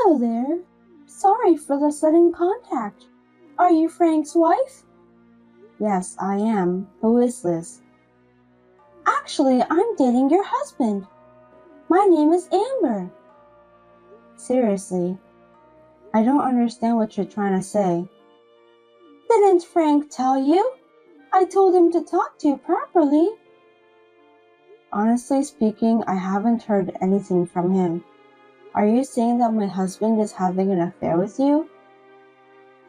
Hello there. Sorry for the sudden contact. Are you Frank's wife? Yes, I am. Who is this? Actually, I'm dating your husband. My name is Amber. Seriously, I don't understand what you're trying to say. Didn't Frank tell you? I told him to talk to you properly. Honestly speaking, I haven't heard anything from him. Are you saying that my husband is having an affair with you?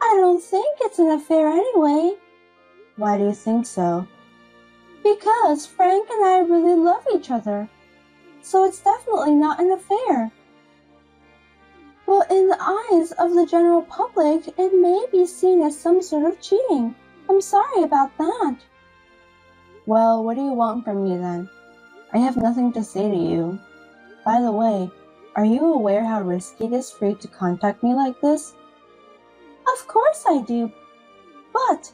I don't think it's an affair anyway. Why do you think so? Because Frank and I really love each other. So it's definitely not an affair. But in the eyes of the general public, it may be seen as some sort of cheating. I'm sorry about that. Well, what do you want from me then? I have nothing to say to you. By the way, are you aware how risky it is for you to contact me like this? Of course I do. But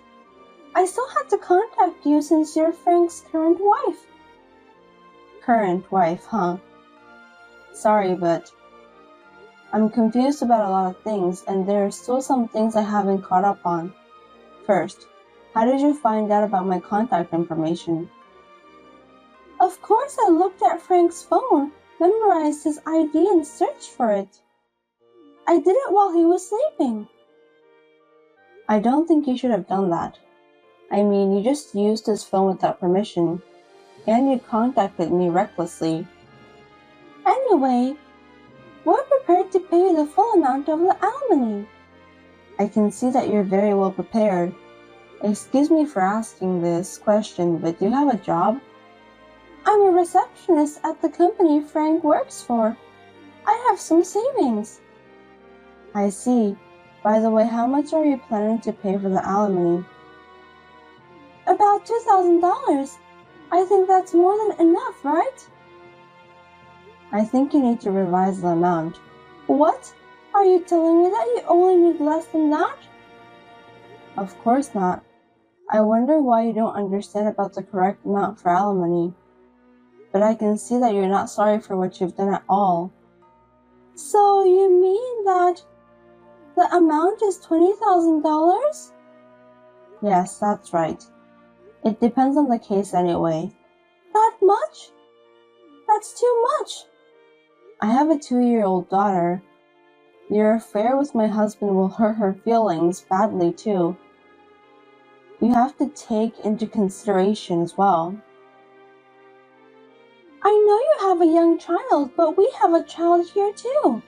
I still have to contact you since you're Frank's current wife. Current wife, huh? Sorry, but I'm confused about a lot of things, and there are still some things I haven't caught up on. First, how did you find out about my contact information? Of course I looked at Frank's phone, memorized his ID, and searched for it. I did it while he was sleeping. I don't think you should have done that. I mean, you just used his phone without permission, and you contacted me recklessly. Anyway, we're prepared to pay you the full amount of the alimony. I can see that you're very well prepared. Excuse me for asking this question, but do you have a job? I'm a receptionist at the company Frank works for. I have some savings. I see. By the way, how much are you planning to pay for the alimony? About $2,000. I think that's more than enough, right? I think you need to revise the amount. What? Are you telling me that you only need less than that? Of course not. I wonder why you don't understand about the correct amount for alimony. But I can see that you're not sorry for what you've done at all. So you mean that the amount is $20,000? Yes, that's right. It depends on the case anyway. That much? That's too much. I have a 2-year-old daughter. Your affair with my husband will hurt her feelings badly too. You have to take into consideration as well. I know you have a young child, but we have a child here too.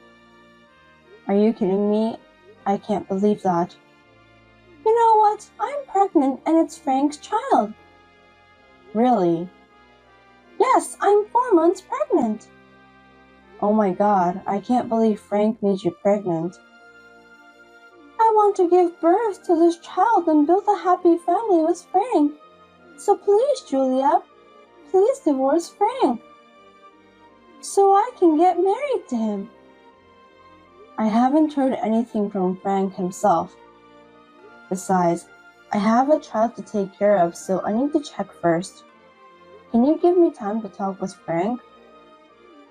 Are you kidding me? I can't believe that. You know what? I'm pregnant and it's Frank's child. Really? Yes, I'm 4 months pregnant. Oh my God, I can't believe Frank made you pregnant. I want to give birth to this child and build a happy family with Frank. So please, Julia, please divorce Frank so I can get married to him. I haven't heard anything from Frank himself. Besides, I have a child to take care of, so I need to check first. Can you give me time to talk with Frank?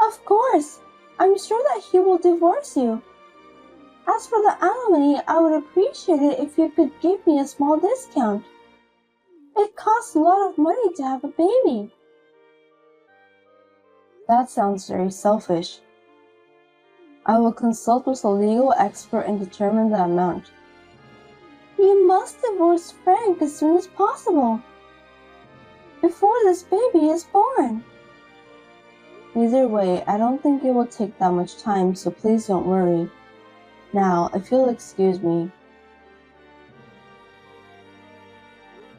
Of course. I'm sure that he will divorce you. As for the alimony, I would appreciate it if you could give me a small discount. It costs a lot of money to have a baby. That sounds very selfish. I will consult with a legal expert and determine the amount. You must divorce Frank as soon as possible, before this baby is born. Either way, I don't think it will take that much time, so please don't worry. Now, if you'll excuse me.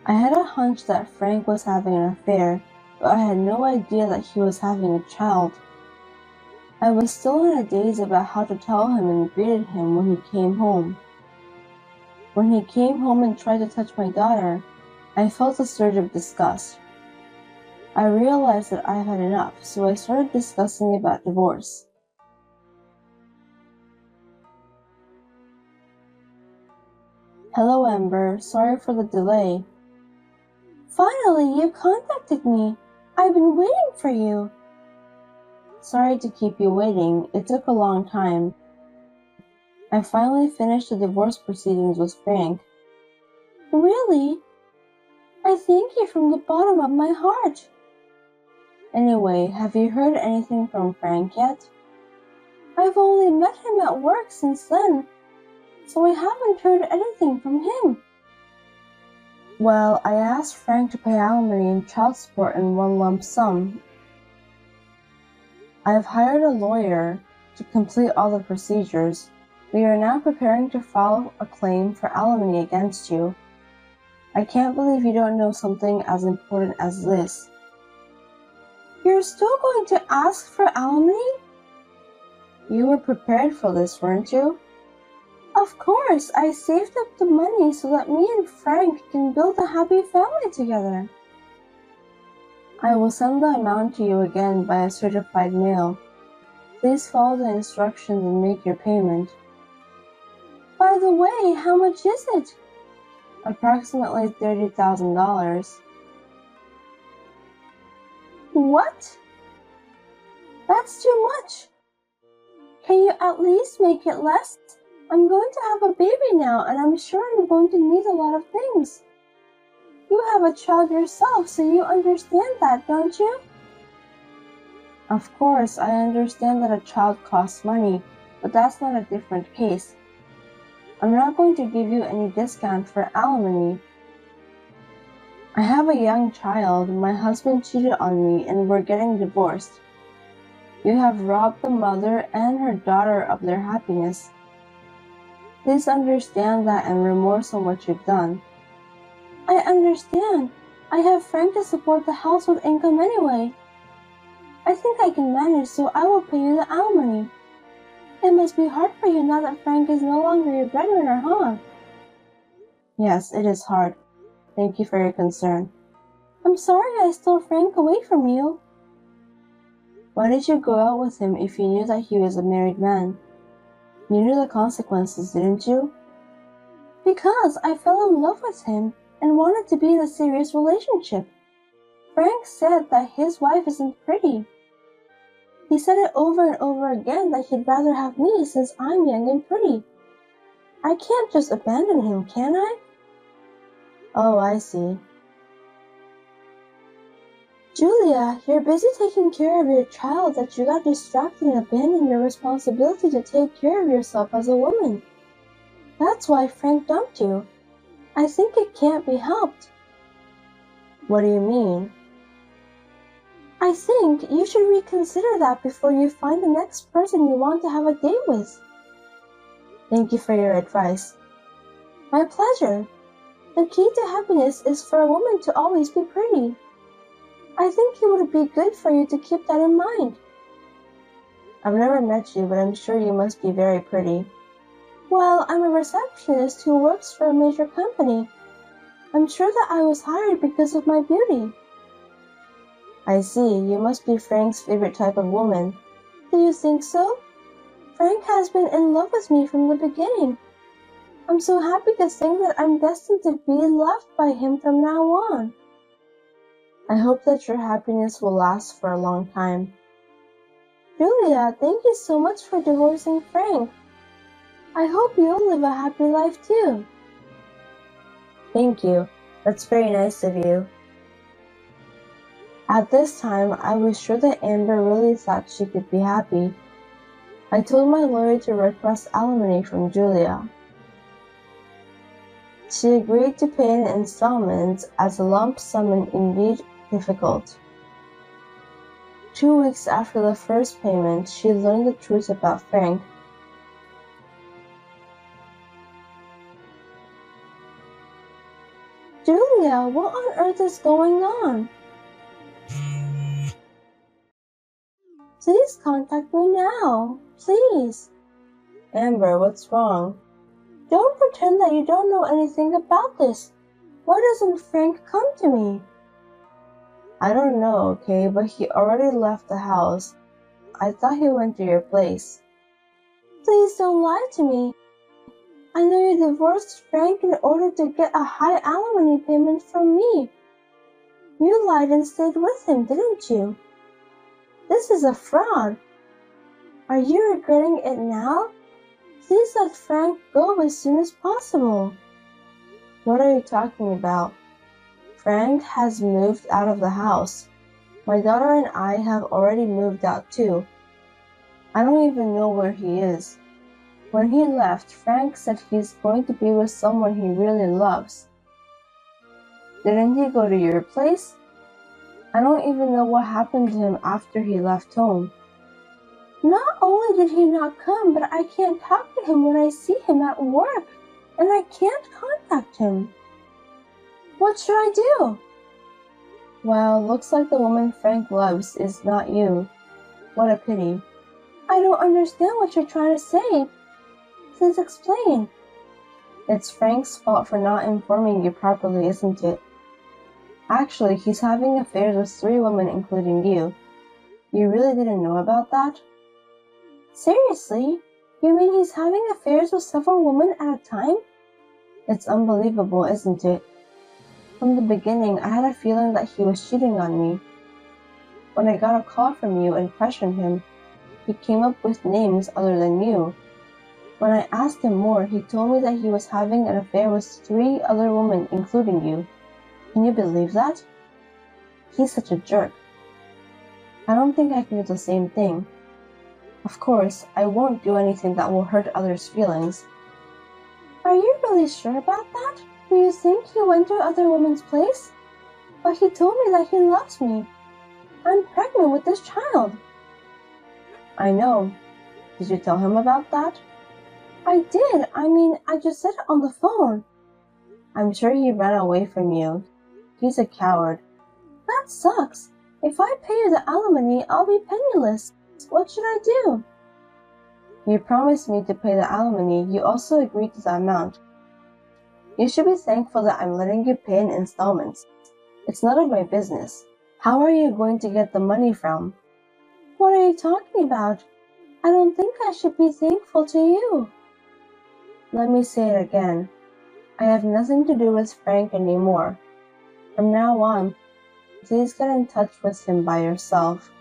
I had a hunch that Frank was having an affair, but I had no idea that he was having a child. I was still in a daze about how to tell him and greeted him when he came home. When he came home and tried to touch my daughter, I felt a surge of disgust. I realized that I had enough, so I started discussing about divorce. Hello, Amber. Sorry for the delay. Finally, you contacted me. I've been waiting for you. Sorry to keep you waiting. It took a long time. I finally finished the divorce proceedings with Frank. Really? I thank you from the bottom of my heart. Anyway, have you heard anything from Frank yet? I've only met him at work since then, so I haven't heard anything from him. Well, I asked Frank to pay alimony and child support in one lump sum. I've hired a lawyer to complete all the procedures. We are now preparing to file a claim for alimony against you. I can't believe you don't know something as important as this. You're still going to ask for alimony? You were prepared for this, weren't you? Of course, I saved up the money so that me and Frank can build a happy family together. I will send the amount to you again by a certified mail. Please follow the instructions and make your payment. By the way, how much is it? Approximately $30,000. What? That's too much. Can you at least make it less? I'm going to have a baby now, and I'm sure I'm going to need a lot of things. You have a child yourself, so you understand that, don't you? Of course, I understand that a child costs money, but that's not a different case. I'm not going to give you any discount for alimony. I have a young child, my husband cheated on me, and we're getting divorced. You have robbed the mother and her daughter of their happiness. Please understand that and remorse on what you've done. I understand. I have Frank to support the house with income anyway. I think I can manage, so I will pay you the alimony. It must be hard for you now that Frank is no longer your breadwinner, huh? Yes, it is hard. Thank you for your concern. I'm sorry I stole Frank away from you. Why did you go out with him if you knew that he was a married man? You knew the consequences, didn't you? Because I fell in love with him and wanted to be in a serious relationship. Frank said that his wife isn't pretty. He said it over and over again that he'd rather have me since I'm young and pretty. I can't just abandon him, can I? Oh, I see. Julia, you're busy taking care of your child that you got distracted and abandoned your responsibility to take care of yourself as a woman. That's why Frank dumped you. I think it can't be helped. What do you mean? I think you should reconsider that before you find the next person you want to have a date with. Thank you for your advice. My pleasure. The key to happiness is for a woman to always be pretty. I think it would be good for you to keep that in mind. I've never met you, but I'm sure you must be very pretty. Well, I'm a receptionist who works for a major company. I'm sure that I was hired because of my beauty. I see, you must be Frank's favorite type of woman. Do you think so? Frank has been in love with me from the beginning. I'm so happy to think that I'm destined to be loved by him from now on. I hope that your happiness will last for a long time. Julia, thank you so much for divorcing Frank. I hope you'll live a happy life too. Thank you. That's very nice of you. At this time, I was sure that Amber really thought she could be happy. I told my lawyer to request alimony from Julia. She agreed to pay in installments as a lump sum and indeed difficult. 2 weeks after the first payment, she learned the truth about Frank. Julia, what on earth is going on? Please contact me now. Please. Amber, what's wrong? Don't pretend that you don't know anything about this. Why doesn't Frank come to me? I don't know, okay, but he already left the house. I thought he went to your place. Please don't lie to me. I know you divorced Frank in order to get a high alimony payment from me. You lied and stayed with him, didn't you? This is a fraud. Are you regretting it now? Please let Frank go as soon as possible. What are you talking about? Frank has moved out of the house. My daughter and I have already moved out too. I don't even know where he is. When he left, Frank said he's going to be with someone he really loves. Didn't he go to your place? I don't even know what happened to him after he left home. Not only did he not come, but I can't talk to him when I see him at work, and I can't contact him. What should I do? Well, looks like the woman Frank loves is not you. What a pity. I don't understand what you're trying to say. Please explain. It's Frank's fault for not informing you properly, isn't it? Actually, he's having affairs with 3 women, including you. You really didn't know about that? Seriously? You mean he's having affairs with several women at a time? It's unbelievable, isn't it? From the beginning, I had a feeling that he was cheating on me. When I got a call from you and questioned him, he came up with names other than you. When I asked him more, he told me that he was having an affair with 3 other women, including you. Can you believe that? He's such a jerk. I don't think I can do the same thing. Of course, I won't do anything that will hurt others' feelings. Are you really sure about that? Do you think he went to other women's place? But he told me that he loves me. I'm pregnant with this child. I know. Did you tell him about that? I did. I just said it on the phone. I'm sure he ran away from you. He's a coward. That sucks. If I pay you the alimony, I'll be penniless. What should I do? You promised me to pay the alimony. You also agreed to the amount. You should be thankful that I'm letting you pay in installments. It's none of my business. How are you going to get the money from? What are you talking about? I don't think I should be thankful to you. Let me say it again. I have nothing to do with Frank anymore. From now on, please get in touch with him by yourself.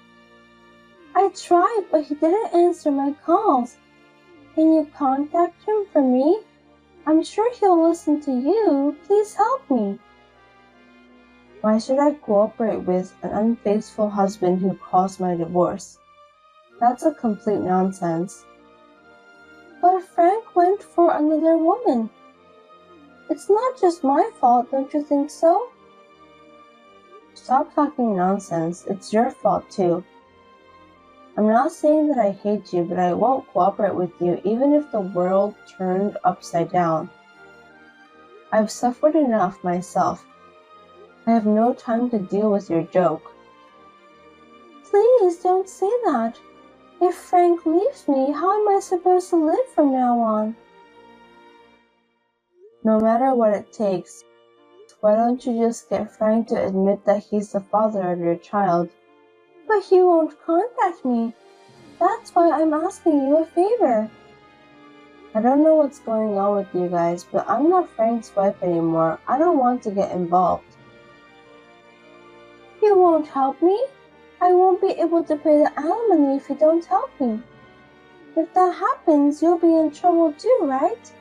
I tried, but he didn't answer my calls. Can you contact him for me? I'm sure he'll listen to you. Please help me. Why should I cooperate with an unfaithful husband who caused my divorce? That's a complete nonsense. But Frank went for another woman. It's not just my fault, don't you think so? Stop talking nonsense. It's your fault too. I'm not saying that I hate you, but I won't cooperate with you even if the world turned upside down. I've suffered enough myself. I have no time to deal with your joke. Please don't say that. If Frank leaves me, how am I supposed to live from now on? No matter what it takes, why don't you just get Frank to admit that he's the father of your child? But he won't contact me. That's why I'm asking you a favor. I don't know what's going on with you guys, but I'm not Frank's wife anymore. I don't want to get involved. You won't help me? I won't be able to pay the alimony if you don't help me. If that happens, you'll be in trouble too, right?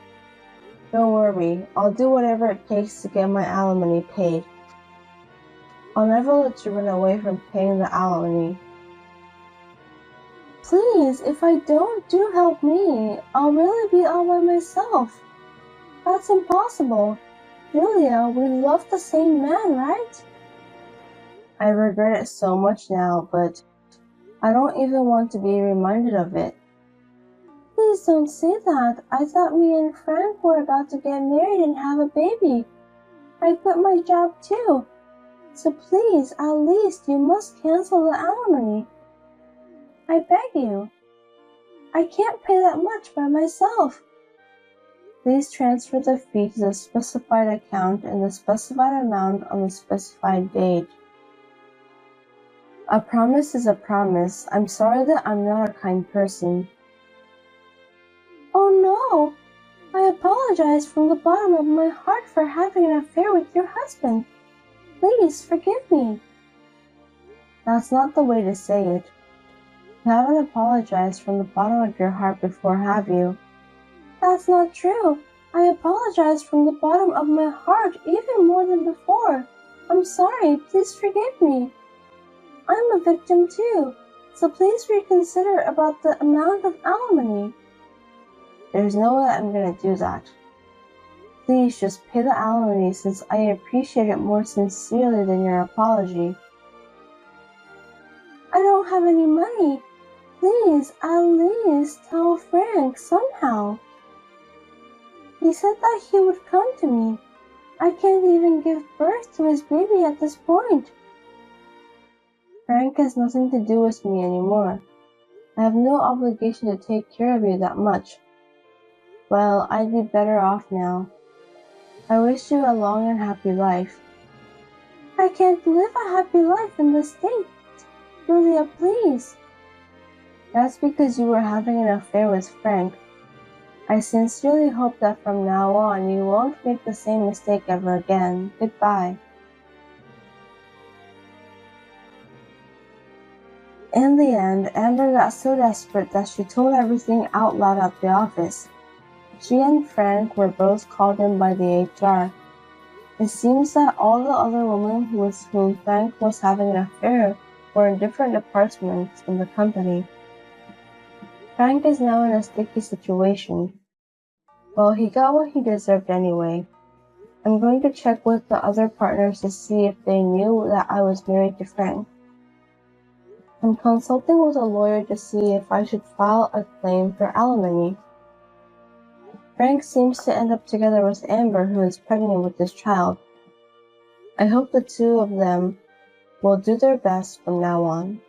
Don't worry, I'll do whatever it takes to get my alimony paid. I'll never let you run away from paying the alimony. Please, if I don't, do help me. I'll really be all by myself. That's impossible. Julia, we love the same man, right? I regret it so much now, but I don't even want to be reminded of it. Please don't say that. I thought me and Frank were about to get married and have a baby. I quit my job too. So please, at least you must cancel the alimony. I beg you. I can't pay that much by myself. Please transfer the fee to the specified account in the specified amount on the specified date. A promise is a promise. I'm sorry that I'm not a kind person. Oh no! I apologize from the bottom of my heart for having an affair with your husband. Please forgive me. That's not the way to say it. You haven't apologized from the bottom of your heart before, have you? That's not true. I apologize from the bottom of my heart even more than before. I'm sorry, please forgive me. I'm a victim too, so please reconsider about the amount of alimony. There's no way I'm gonna do that. Please just pay the alimony since I appreciate it more sincerely than your apology. I don't have any money. Please, at least tell Frank somehow. He said that he would come to me. I can't even give birth to his baby at this point. Frank has nothing to do with me anymore. I have no obligation to take care of you that much. Well, I'd be better off now. I wish you a long and happy life. I can't live a happy life in this state. Julia, please. That's because you were having an affair with Frank. I sincerely hope that from now on you won't make the same mistake ever again. Goodbye. In the end, Amber got so desperate that she told everything out loud at the office. She and Frank were both called in by the HR. It seems that all the other women with whom Frank was having an affair were in different departments in the company. Frank is now in a sticky situation. Well, he got what he deserved anyway. I'm going to check with the other partners to see if they knew that I was married to Frank. I'm consulting with a lawyer to see if I should file a claim for alimony. Frank seems to end up together with Amber, who is pregnant with this child. I hope the two of them will do their best from now on.